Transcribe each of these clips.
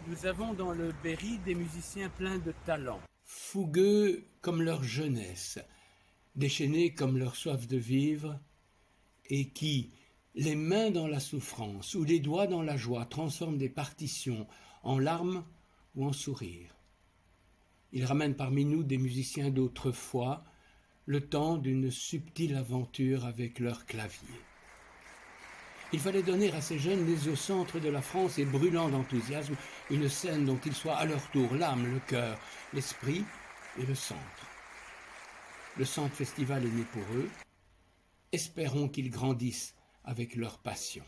Nous avons dans le Berry des musiciens pleins de talent. Fougueux comme leur jeunesse, déchaînés comme leur soif de vivre, et qui, les mains dans la souffrance ou les doigts dans la joie, transforment des partitions en larmes ou en sourires. Ils ramènent parmi nous des musiciens d'autrefois, le temps d'une subtile aventure avec leur clavier. Il fallait donner à ces jeunes nés au centre de la France et brûlant d'enthousiasme une scène dont ils soient à leur tour l'âme, le cœur, l'esprit et le centre. Le Centre Festival est né pour eux. Espérons qu'ils grandissent avec leur passion.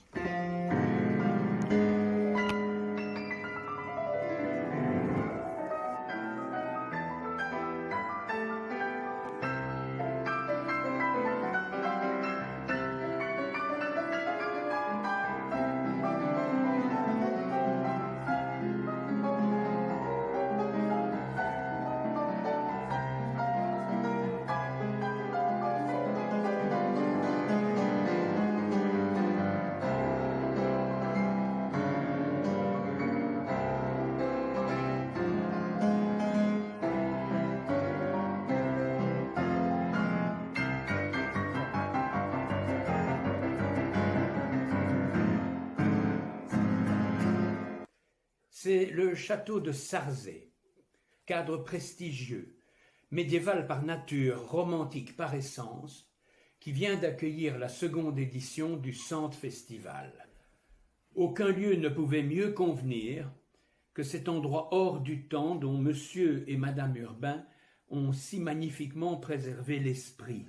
C'est le château de Sarzay, cadre prestigieux, médiéval par nature, romantique par essence, qui vient d'accueillir la seconde édition du Centre Festival. Aucun lieu ne pouvait mieux convenir que cet endroit hors du temps dont Monsieur et Madame Urbain ont si magnifiquement préservé l'esprit.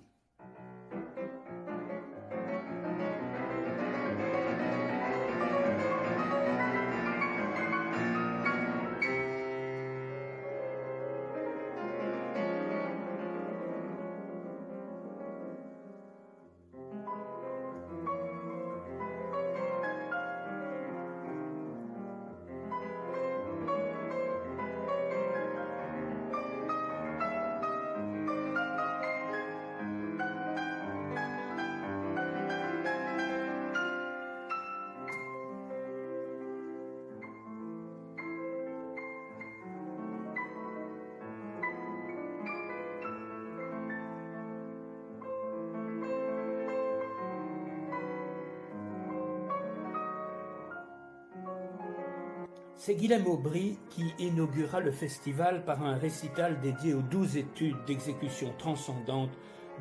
C'est Guilhem Aubry qui inaugura le festival par un récital dédié aux 12 études d'exécution transcendante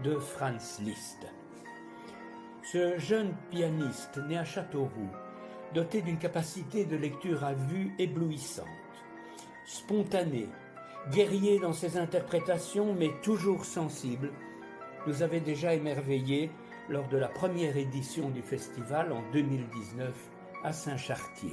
de Franz Liszt. Ce jeune pianiste, né à Châteauroux, doté d'une capacité de lecture à vue éblouissante, spontané, guerrier dans ses interprétations mais toujours sensible, nous avait déjà émerveillés lors de la première édition du festival en 2019 à Saint-Chartier.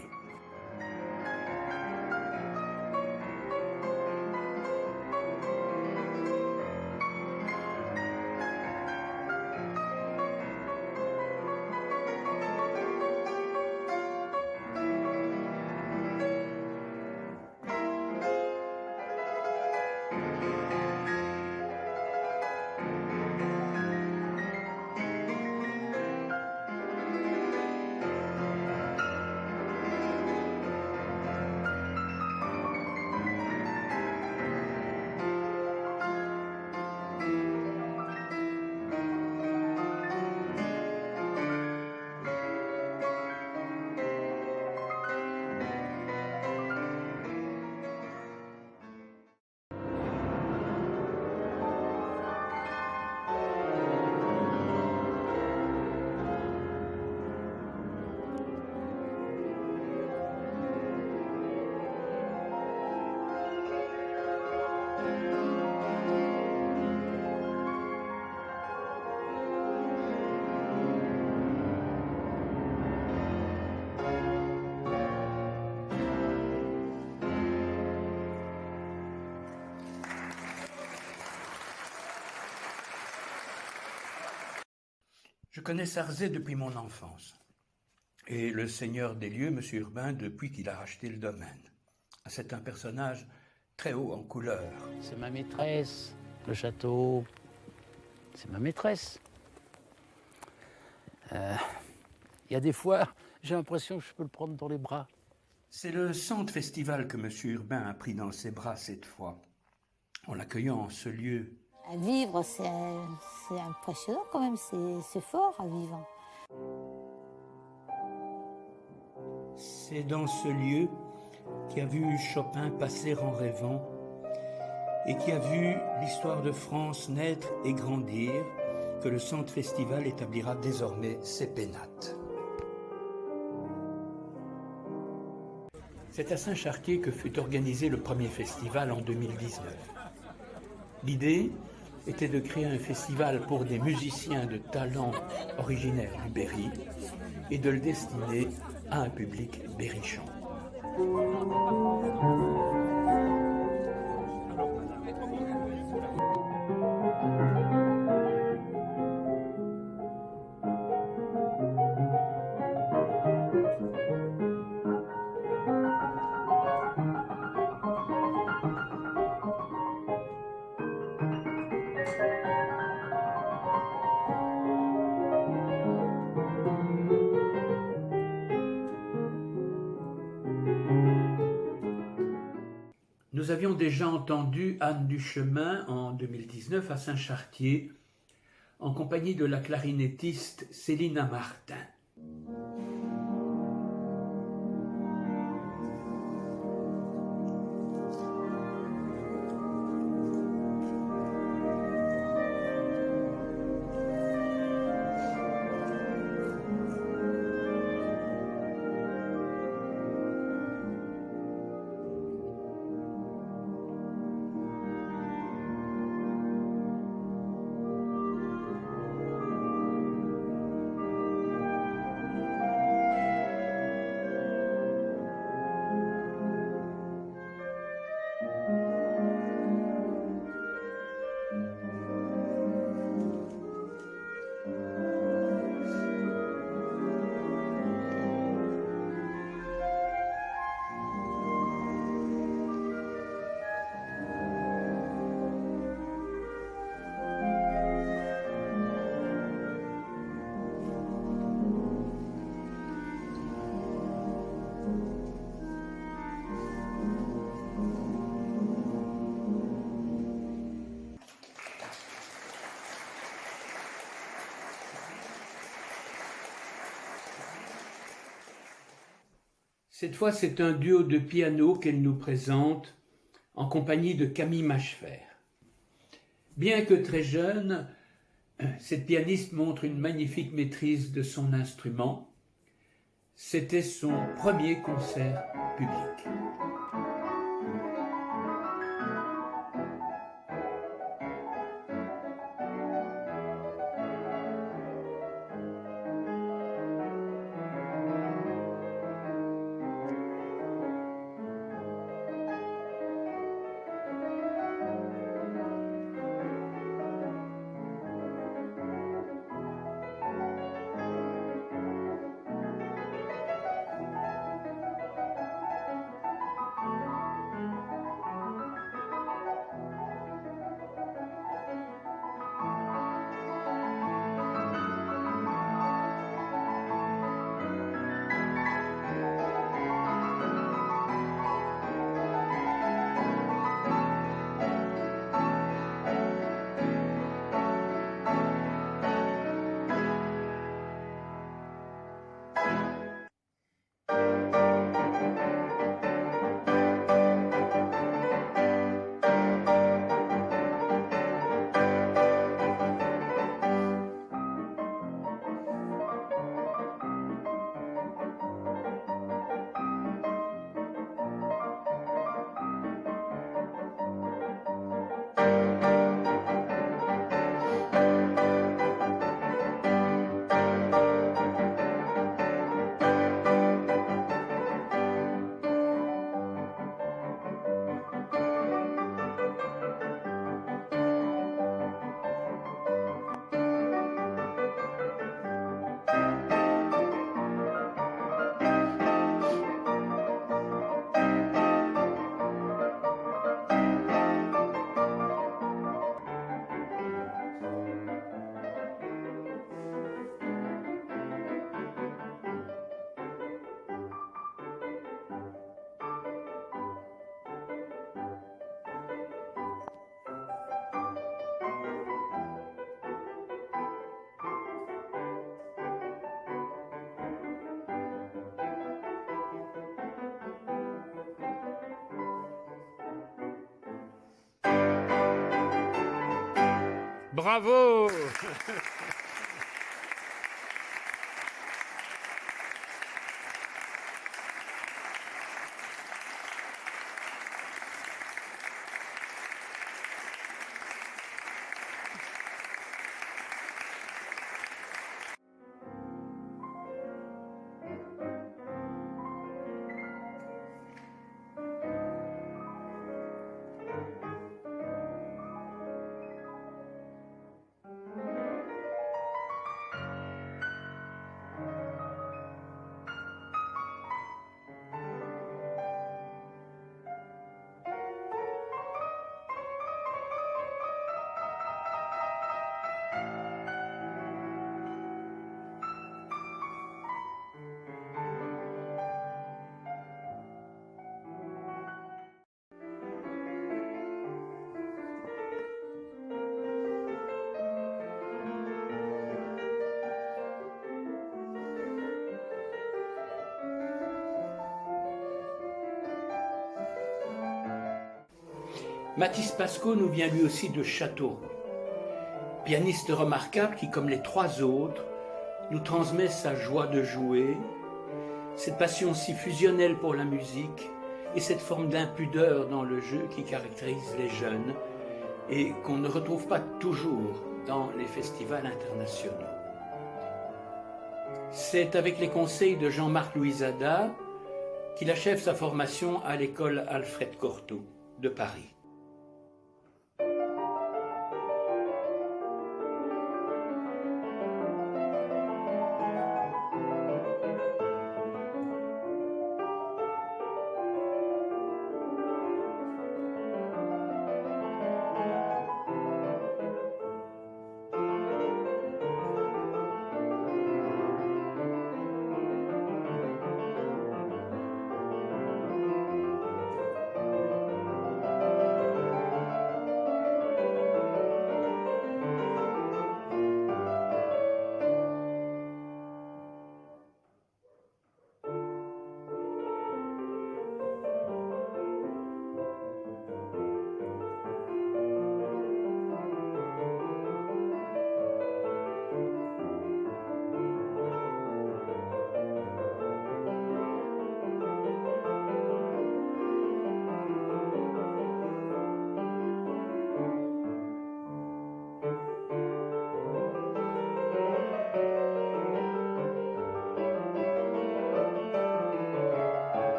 Je connais Sarzay depuis mon enfance, et le seigneur des lieux, M. Urbain, depuis qu'il a racheté le domaine. C'est un personnage très haut en couleur. C'est ma maîtresse, le château, c'est ma maîtresse. Il y a des fois, j'ai l'impression que je peux le prendre dans les bras. C'est le Centre Festival que M. Urbain a pris dans ses bras cette fois, en l'accueillant en ce lieu. À vivre, c'est impressionnant quand même, c'est fort à vivre. C'est dans ce lieu qui a vu Chopin passer en rêvant et qui a vu l'histoire de France naître et grandir que le Centre Festival établira désormais ses pénates. C'est à Saint-Chartier que fut organisé le premier festival en 2019. L'idée était de créer un festival pour des musiciens de talent originaires du Berry et de le destiner à un public berrichon. Nous avions déjà entendu Anne Duchemin en 2019 à Saint-Chartier, en compagnie de la clarinettiste Célina Martin. Cette fois, c'est un duo de piano qu'elle nous présente en compagnie de Camille Machefer. Bien que très jeune, cette pianiste montre une magnifique maîtrise de son instrument. C'était son premier concert public. Bravo. Mathis Pasco nous vient lui aussi de Châteauroux. Pianiste remarquable qui, comme les trois autres, nous transmet sa joie de jouer, cette passion si fusionnelle pour la musique et cette forme d'impudeur dans le jeu qui caractérise les jeunes et qu'on ne retrouve pas toujours dans les festivals internationaux. C'est avec les conseils de Jean-Marc Louisada qu'il achève sa formation à l'école Alfred Cortot de Paris.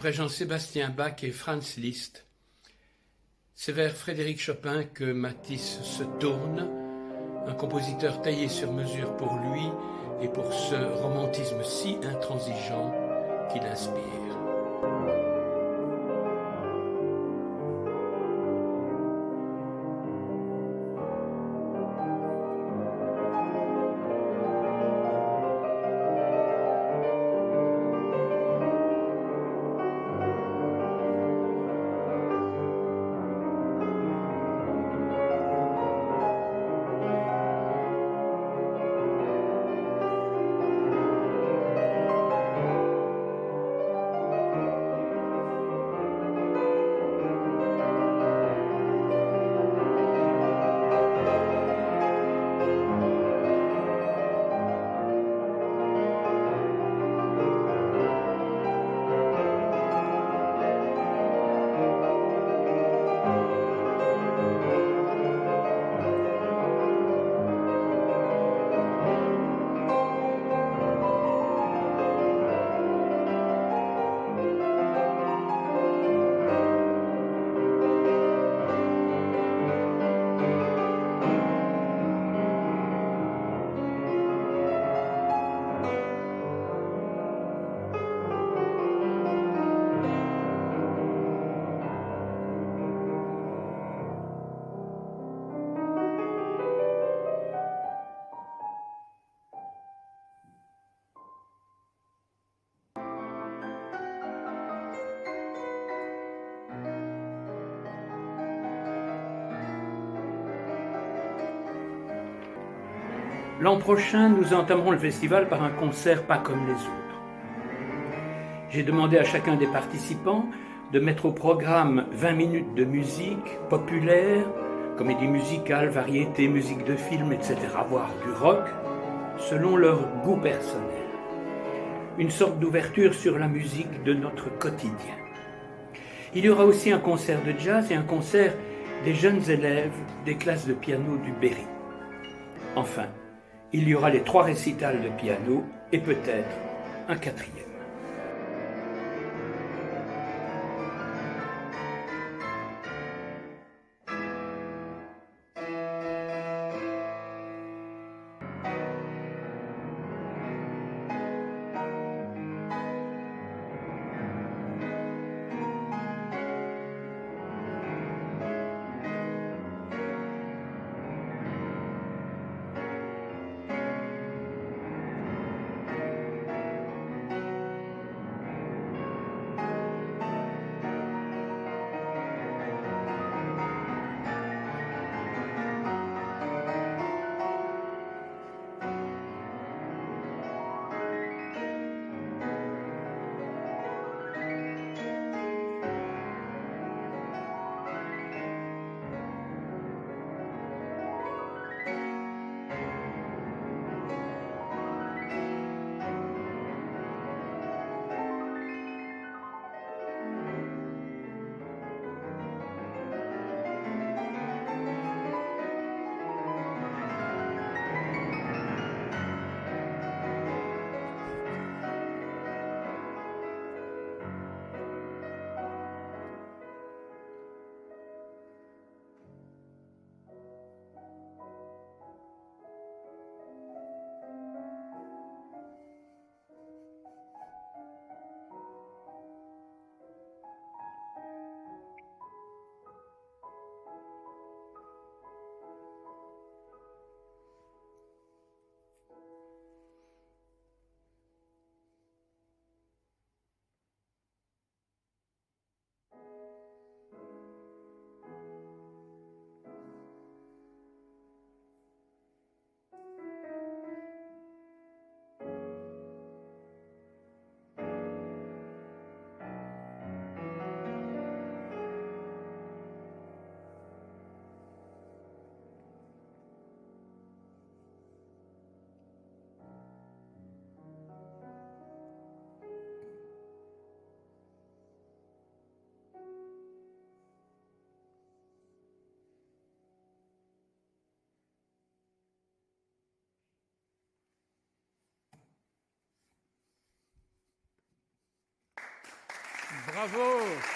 Après Jean-Sébastien Bach et Franz Liszt, c'est vers Frédéric Chopin que Matisse se tourne, un compositeur taillé sur mesure pour lui et pour ce romantisme si intransigeant qui l'inspire. L'an prochain, nous entamerons le festival par un concert pas comme les autres. J'ai demandé à chacun des participants de mettre au programme 20 minutes de musique populaire, comédie musicale, variété, musique de film, etc., voire du rock, selon leur goût personnel. Une sorte d'ouverture sur la musique de notre quotidien. Il y aura aussi un concert de jazz et un concert des jeunes élèves des classes de piano du Berry. Enfin, il y aura les 3 récitals de piano et peut-être un 4e. Bravo!